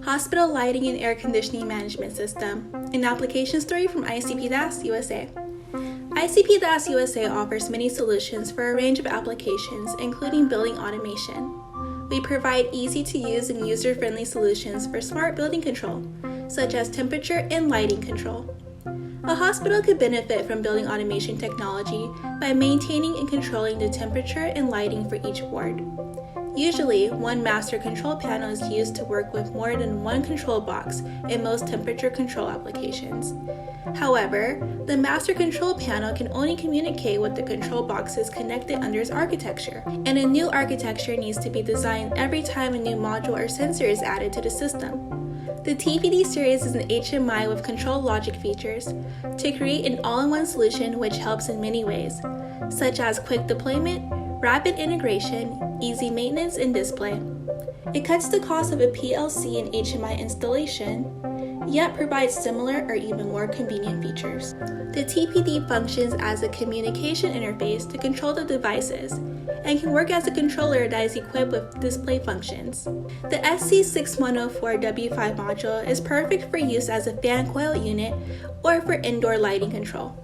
Hospital Lighting and Air Conditioning Management System, an application story from ICPDAS USA. ICPDAS USA offers many solutions for a range of applications, including building automation. We provide easy-to-use and user-friendly solutions for smart building control, such as temperature and lighting control. A hospital could benefit from building automation technology by maintaining and controlling the temperature and lighting for each ward. Usually, one master control panel is used to work with more than one control box in most temperature control applications. However, the master control panel can only communicate with the control boxes connected under its architecture, and a new architecture needs to be designed every time a new module or sensor is added to the system. The TPD Series is an HMI with control logic features to create an all-in-one solution which helps in many ways, such as quick deployment, rapid integration, easy maintenance, and display. It cuts the cost of a PLC and HMI installation, yet provides similar or even more convenient features. The TPD functions as a communication interface to control the devices and can work as a controller that is equipped with display functions. The SC6104W5 module is perfect for use as a fan coil unit or for indoor lighting control.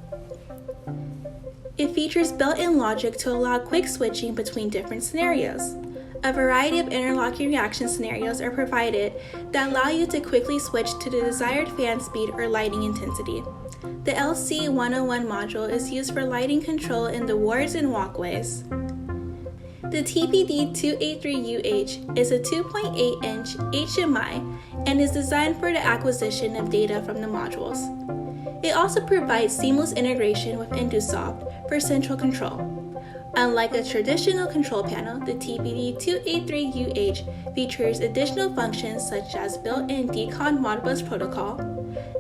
It features built-in logic to allow quick switching between different scenarios. A variety of interlocking reaction scenarios are provided that allow you to quickly switch to the desired fan speed or lighting intensity. The LC101 module is used for lighting control in the wards and walkways. The TPD283UH is a 2.8-inch HMI and is designed for the acquisition of data from the modules. It also provides seamless integration with InduSoft for central control. Unlike a traditional control panel, the TPD283UH features additional functions such as built-in decon Modbus protocol,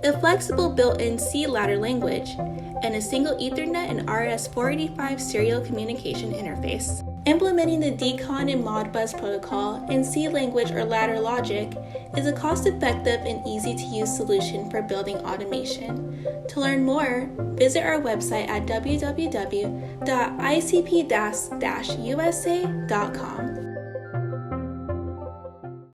a flexible built-in C ladder language, and a single Ethernet and RS-485 serial communication interface. Implementing the decon and Modbus protocol in C language or ladder logic is a cost-effective and easy-to-use solution for building automation. To learn more, visit our website at www.icpdas-usa.com.